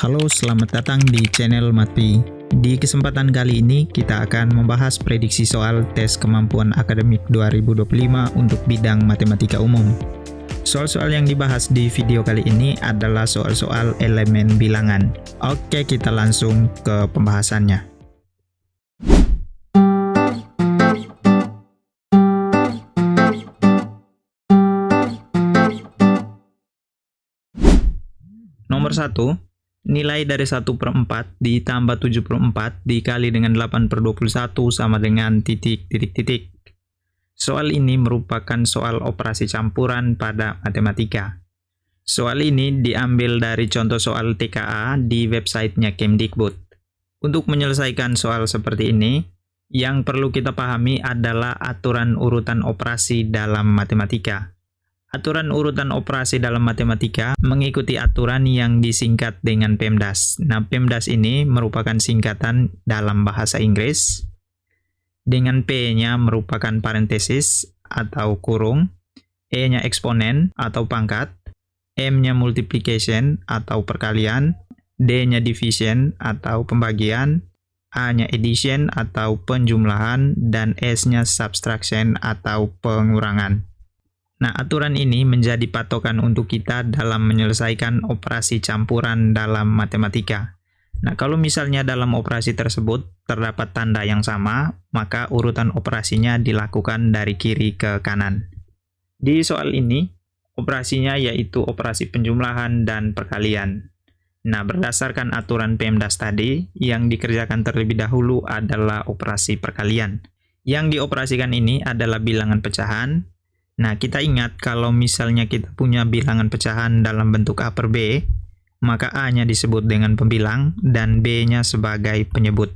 Halo, selamat datang di channel Matpi. Di kesempatan kali ini kita akan membahas prediksi soal tes kemampuan akademik 2025 untuk bidang matematika umum. Soal-soal yang dibahas di video kali ini adalah soal-soal elemen bilangan. Oke, kita langsung ke pembahasannya. Nomor 1. Nilai dari 1/4 ditambah 74 dikali dengan 8/21 sama dengan titik. Soal ini merupakan soal operasi campuran pada matematika. Soal ini diambil dari contoh soal TKA di websitenya Kemdikbud. Untuk menyelesaikan soal seperti ini, yang perlu kita pahami adalah aturan urutan operasi dalam matematika. Aturan urutan operasi dalam matematika mengikuti aturan yang disingkat dengan PEMDAS. Nah, PEMDAS ini merupakan singkatan dalam bahasa Inggris, dengan P-nya merupakan parentesis atau kurung, E-nya eksponen atau pangkat, M-nya multiplication atau perkalian, D-nya division atau pembagian, A-nya addition atau penjumlahan, dan S-nya subtraction atau pengurangan. Nah, aturan ini menjadi patokan untuk kita dalam menyelesaikan operasi campuran dalam matematika. Nah, kalau misalnya dalam operasi tersebut terdapat tanda yang sama, maka urutan operasinya dilakukan dari kiri ke kanan. Di soal ini, operasinya yaitu operasi penjumlahan dan perkalian. Nah, berdasarkan aturan PEMDAS tadi, yang dikerjakan terlebih dahulu adalah operasi perkalian. Yang dioperasikan ini adalah bilangan pecahan. Nah, kita ingat kalau misalnya kita punya bilangan pecahan dalam bentuk A per B, maka A-nya disebut dengan pembilang dan B-nya sebagai penyebut.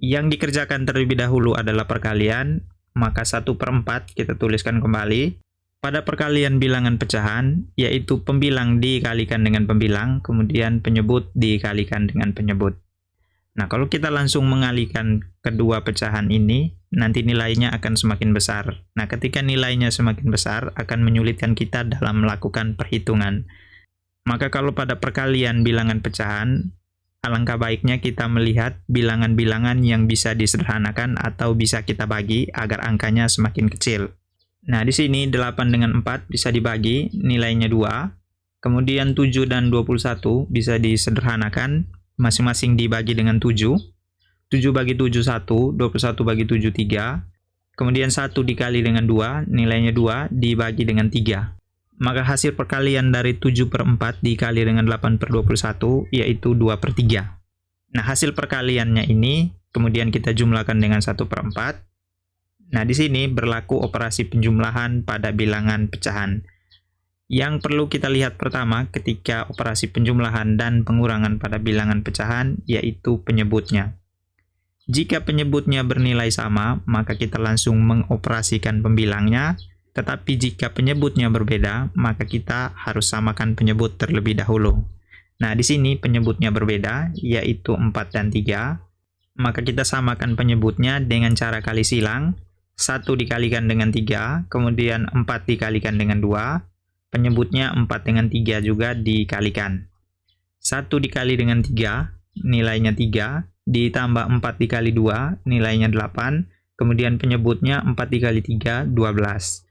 Yang dikerjakan terlebih dahulu adalah perkalian, maka 1/4 kita tuliskan kembali. Pada perkalian bilangan pecahan, yaitu pembilang dikalikan dengan pembilang, kemudian penyebut dikalikan dengan penyebut. Nah, kalau kita langsung mengalihkan kedua pecahan ini, nanti nilainya akan semakin besar. Nah, ketika nilainya semakin besar, akan menyulitkan kita dalam melakukan perhitungan. Maka kalau pada perkalian bilangan pecahan, alangkah baiknya kita melihat bilangan-bilangan yang bisa disederhanakan atau bisa kita bagi agar angkanya semakin kecil. Nah, di sini 8 dengan 4 bisa dibagi, nilainya 2. Kemudian 7 dan 21 bisa disederhanakan, masing-masing dibagi dengan 7. 7 bagi 7, 1. 21 bagi 7, 3. Kemudian 1 dikali dengan 2, nilainya 2, dibagi dengan 3. Maka hasil perkalian dari 7/4 dikali dengan 8/21, yaitu 2/3. Nah, hasil perkaliannya ini, kemudian kita jumlahkan dengan 1/4. Nah, di sini berlaku operasi penjumlahan pada bilangan pecahan. Yang perlu kita lihat pertama ketika operasi penjumlahan dan pengurangan pada bilangan pecahan, yaitu penyebutnya. Jika penyebutnya bernilai sama, maka kita langsung mengoperasikan pembilangnya, tetapi jika penyebutnya berbeda, maka kita harus samakan penyebut terlebih dahulu. Nah, di sini penyebutnya berbeda, yaitu 4 dan 3, maka kita samakan penyebutnya dengan cara kali silang, 1 dikalikan dengan 3, kemudian 4 dikalikan dengan 2, penyebutnya 4 dengan 3 juga dikalikan. 1 dikali dengan 3, nilainya 3, ditambah 4 dikali 2, nilainya 8, kemudian penyebutnya 4 dikali 3, 12.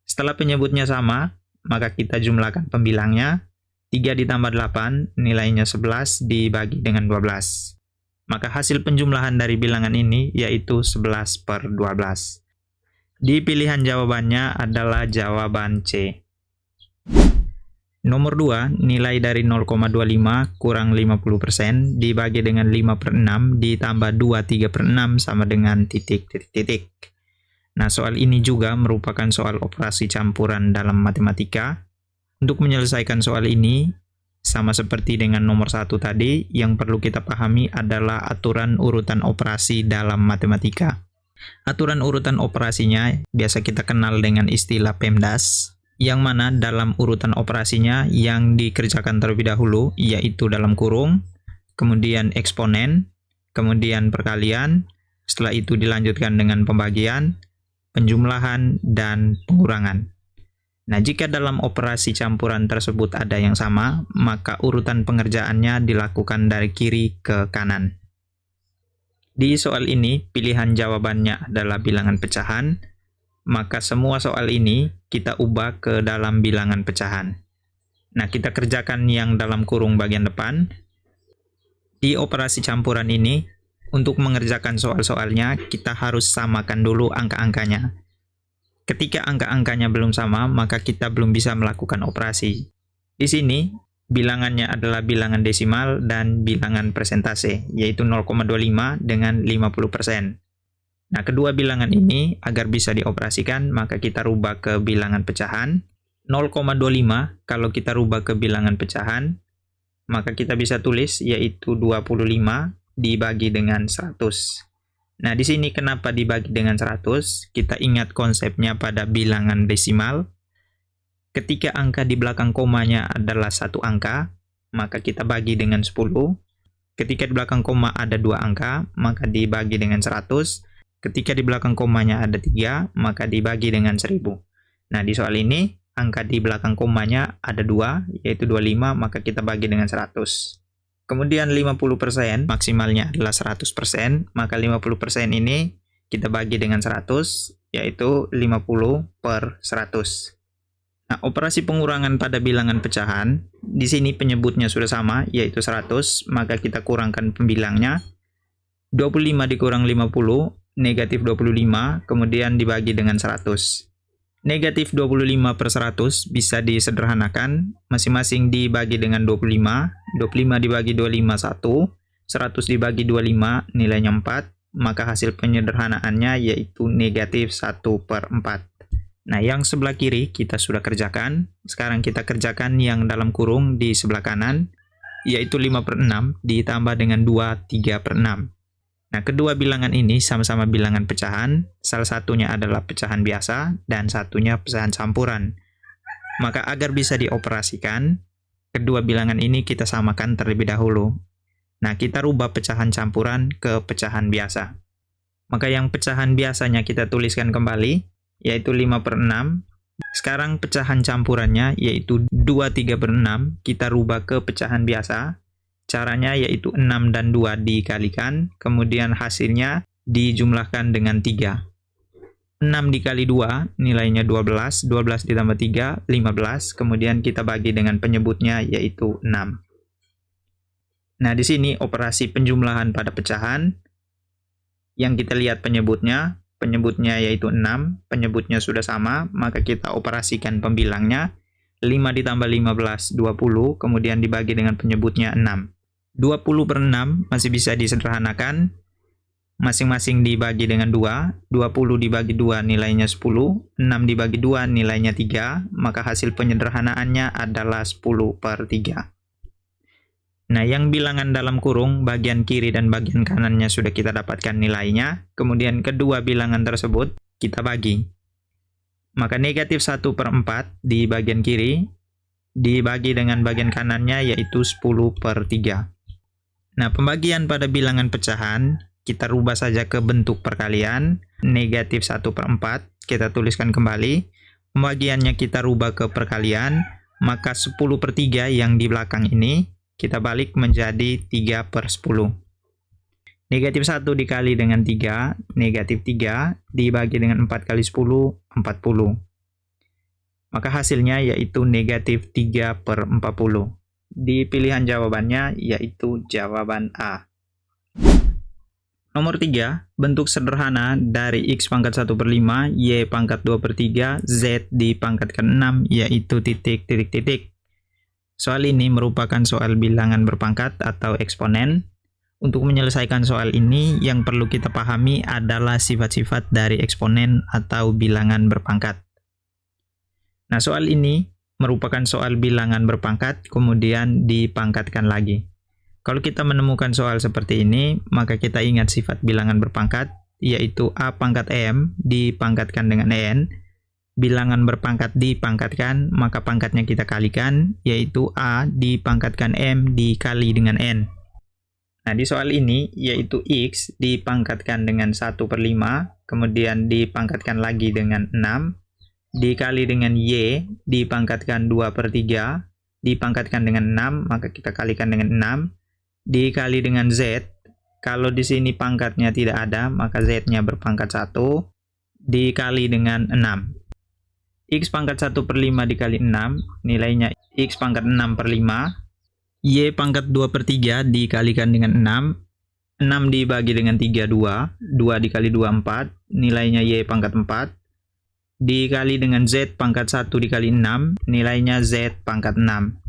Setelah penyebutnya sama, maka kita jumlahkan pembilangnya, 3 ditambah 8, nilainya 11, dibagi dengan 12. Maka hasil penjumlahan dari bilangan ini yaitu 11/12. Di pilihan jawabannya adalah jawaban C. Nomor 2, nilai dari 0,25 kurang 50% dibagi dengan 5/6 ditambah 2 3/6 sama dengan titik. Nah, soal ini juga merupakan soal operasi campuran dalam matematika. Untuk menyelesaikan soal ini, sama seperti dengan nomor 1 tadi, yang perlu kita pahami adalah aturan urutan operasi dalam matematika. Aturan urutan operasinya biasa kita kenal dengan istilah PEMDAS, yang mana dalam urutan operasinya yang dikerjakan terlebih dahulu yaitu dalam kurung, kemudian eksponen, kemudian perkalian, setelah itu dilanjutkan dengan pembagian, penjumlahan, dan pengurangan. Nah, jika dalam operasi campuran tersebut ada yang sama, maka urutan pengerjaannya dilakukan dari kiri ke kanan. Di soal ini, pilihan jawabannya adalah bilangan pecahan, maka semua soal ini kita ubah ke dalam bilangan pecahan. Nah, kita kerjakan yang dalam kurung bagian depan. Di operasi campuran ini, untuk mengerjakan soal-soalnya, kita harus samakan dulu angka-angkanya. Ketika angka-angkanya belum sama, maka kita belum bisa melakukan operasi. Di sini, bilangannya adalah bilangan desimal dan bilangan persentase, yaitu 0,25 dengan 50%. Nah, kedua bilangan ini, agar bisa dioperasikan, maka kita rubah ke bilangan pecahan. 0,25 kalau kita rubah ke bilangan pecahan, maka kita bisa tulis yaitu 25 dibagi dengan 100. Nah, di sini kenapa dibagi dengan 100? Kita ingat konsepnya pada bilangan desimal. Ketika angka di belakang komanya adalah satu angka, maka kita bagi dengan 10. Ketika di belakang koma ada dua angka, maka dibagi dengan 100. Ketika di belakang komanya ada 3, maka dibagi dengan 1000. Nah, di soal ini, angka di belakang komanya ada 2, yaitu 25, maka kita bagi dengan 100. Kemudian 50% maksimalnya adalah 100%, maka 50% ini kita bagi dengan 100, yaitu 50 per 100. Nah, operasi pengurangan pada bilangan pecahan, di sini penyebutnya sudah sama, yaitu 100, maka kita kurangkan pembilangnya. 25 dikurang 50, negatif 25, kemudian dibagi dengan 100. Negatif 25 per 100 bisa disederhanakan, masing-masing dibagi dengan 25, 25 dibagi 25 1, 100 dibagi 25 nilainya 4, maka hasil penyederhanaannya yaitu negatif 1 per 4. Nah, yang sebelah kiri kita sudah kerjakan, sekarang kita kerjakan yang dalam kurung di sebelah kanan, yaitu 5 per 6 ditambah dengan 2, 3 per 6. Nah, kedua bilangan ini sama-sama bilangan pecahan, salah satunya adalah pecahan biasa, dan satunya pecahan campuran. Maka agar bisa dioperasikan, kedua bilangan ini kita samakan terlebih dahulu. Nah, kita rubah pecahan campuran ke pecahan biasa. Maka yang pecahan biasanya kita tuliskan kembali, yaitu 5 per 6. Sekarang pecahan campurannya, yaitu 2, 3 per 6, kita rubah ke pecahan biasa. Caranya yaitu 6 dan 2 dikalikan, kemudian hasilnya dijumlahkan dengan 3. 6 dikali 2, nilainya 12, 12 ditambah 3, 15, kemudian kita bagi dengan penyebutnya yaitu 6. Nah, di sini operasi penjumlahan pada pecahan, yang kita lihat penyebutnya yaitu 6, penyebutnya sudah sama, maka kita operasikan pembilangnya, 5 ditambah 15, 20, kemudian dibagi dengan penyebutnya 6. 20 per 6 masih bisa disederhanakan, masing-masing dibagi dengan 2, 20 dibagi 2 nilainya 10, 6 dibagi 2 nilainya 3, maka hasil penyederhanaannya adalah 10 per 3. Nah, yang bilangan dalam kurung, bagian kiri dan bagian kanannya sudah kita dapatkan nilainya, kemudian kedua bilangan tersebut kita bagi. Maka negatif 1 per 4 di bagian kiri, dibagi dengan bagian kanannya yaitu 10 per 3. Nah, pembagian pada bilangan pecahan, kita rubah saja ke bentuk perkalian, negatif 1 per 4, kita tuliskan kembali, pembagiannya kita rubah ke perkalian, maka 10 per 3 yang di belakang ini, kita balik menjadi 3 per 10. Negatif 1 dikali dengan 3, negatif 3, dibagi dengan 4 kali 10, 40. Maka hasilnya yaitu negatif 3 per 40. Di pilihan jawabannya yaitu jawaban A. Nomor 3, bentuk sederhana dari X pangkat 1 per 5, Y pangkat 2 per 3, Z dipangkatkan 6, yaitu titik, titik, titik. Soal ini merupakan soal bilangan berpangkat atau eksponen. Untuk menyelesaikan soal ini, yang perlu kita pahami adalah sifat-sifat dari eksponen atau bilangan berpangkat. Nah, soal ini merupakan soal bilangan berpangkat, kemudian dipangkatkan lagi. Kalau kita menemukan soal seperti ini, maka kita ingat sifat bilangan berpangkat, yaitu A pangkat M dipangkatkan dengan N. Bilangan berpangkat dipangkatkan, maka pangkatnya kita kalikan, yaitu A dipangkatkan M dikali dengan N. Nah, di soal ini, yaitu X dipangkatkan dengan 1 per 5, kemudian dipangkatkan lagi dengan 6, dikali dengan Y dipangkatkan 2/3 dipangkatkan dengan 6, maka kita kalikan dengan 6, dikali dengan Z. Kalau di sini pangkatnya tidak ada, maka Z-nya berpangkat 1, dikali dengan 6. X pangkat 1/5 dikali 6, nilainya X pangkat 6/5. Y pangkat 2/3 dikalikan dengan 6. 6 dibagi dengan 3, 2. 2 dikali 2, 4. Nilainya Y pangkat 4. Dikali dengan Z pangkat 1 dikali 6, nilainya Z pangkat 6.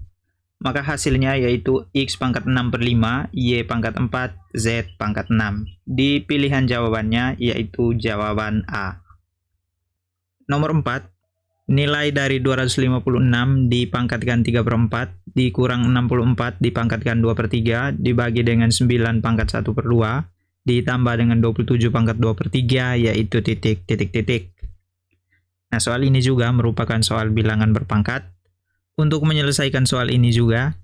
Maka hasilnya yaitu X pangkat 6/5, Y pangkat 4, Z pangkat 6. Di pilihan jawabannya yaitu jawaban A. Nomor 4. Nilai dari 256 dipangkatkan 3/4 dikurang 64 dipangkatkan 2/3 dibagi dengan 9 pangkat 1/2 ditambah dengan 27 pangkat 2/3 yaitu titik, titik, titik. Nah, soal ini juga merupakan soal bilangan berpangkat. Untuk menyelesaikan soal ini juga,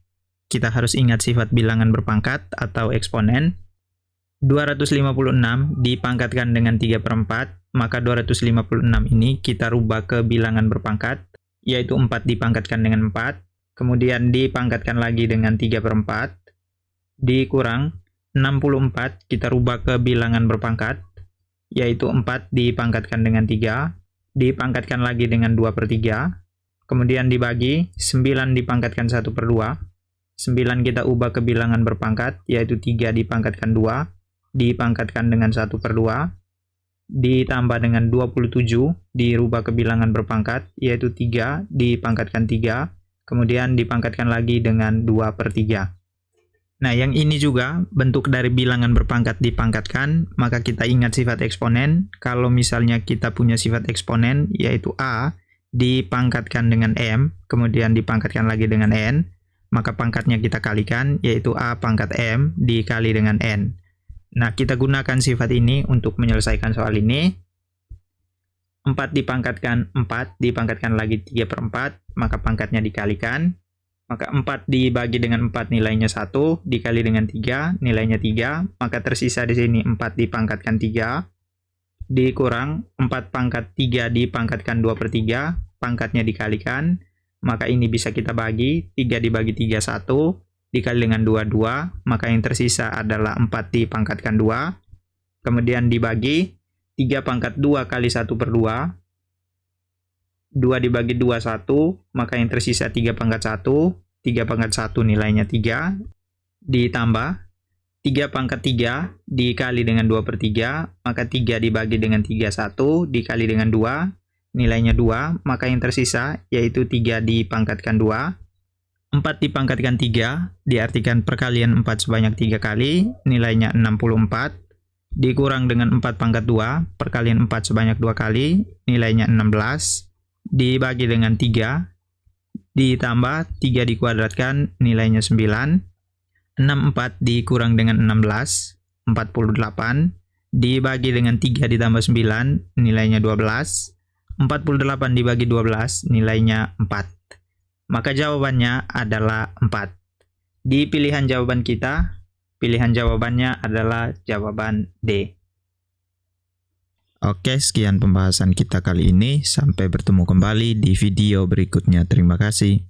kita harus ingat sifat bilangan berpangkat atau eksponen. 256 dipangkatkan dengan 3/4, maka 256 ini kita rubah ke bilangan berpangkat, yaitu 4 dipangkatkan dengan 4, kemudian dipangkatkan lagi dengan 3/4, dikurang 64 kita rubah ke bilangan berpangkat, yaitu 4 dipangkatkan dengan 3, dipangkatkan lagi dengan 2/3, kemudian dibagi 9 dipangkatkan 1/2, 9 kita ubah ke bilangan berpangkat, yaitu 3 dipangkatkan 2, dipangkatkan dengan 1/2, ditambah dengan 27 dirubah ke bilangan berpangkat, yaitu 3 dipangkatkan 3, kemudian dipangkatkan lagi dengan 2/3. Nah, yang ini juga bentuk dari bilangan berpangkat dipangkatkan, maka kita ingat sifat eksponen. Kalau misalnya kita punya sifat eksponen, yaitu A, dipangkatkan dengan M, kemudian dipangkatkan lagi dengan N, maka pangkatnya kita kalikan, yaitu A pangkat M dikali dengan N. Nah, kita gunakan sifat ini untuk menyelesaikan soal ini. 4 dipangkatkan 4, dipangkatkan lagi 3/4, maka pangkatnya dikalikan. Maka 4 dibagi dengan 4 nilainya 1, dikali dengan 3, nilainya 3, maka tersisa di sini 4 dipangkatkan 3, dikurang 4 pangkat 3 dipangkatkan 2/3, pangkatnya dikalikan, maka ini bisa kita bagi, 3 dibagi 3, 1, dikali dengan 2, 2, maka yang tersisa adalah 4 dipangkatkan 2, kemudian dibagi, 3 pangkat 2 kali 1/2, 2 dibagi 2, 1, maka yang tersisa 3 pangkat 1, 3 pangkat 1 nilainya 3, ditambah 3 pangkat 3 dikali dengan 2/3, maka 3 dibagi dengan 3, 1, dikali dengan 2, nilainya 2, maka yang tersisa yaitu 3 dipangkatkan 2, 4 dipangkatkan 3, diartikan perkalian 4 sebanyak 3 kali, nilainya 64, dikurang dengan 4 pangkat 2, perkalian 4 sebanyak 2 kali, nilainya 16, dibagi dengan 3, ditambah 3 dikuadratkan, nilainya 9, 64 dikurang dengan 16, 48, dibagi dengan 3 ditambah 9, nilainya 12, 48 dibagi 12, nilainya 4. Maka jawabannya adalah 4. Di pilihan jawaban kita, pilihan jawabannya adalah jawaban D. Oke, sekian pembahasan kita kali ini. Sampai bertemu kembali di video berikutnya. Terima kasih.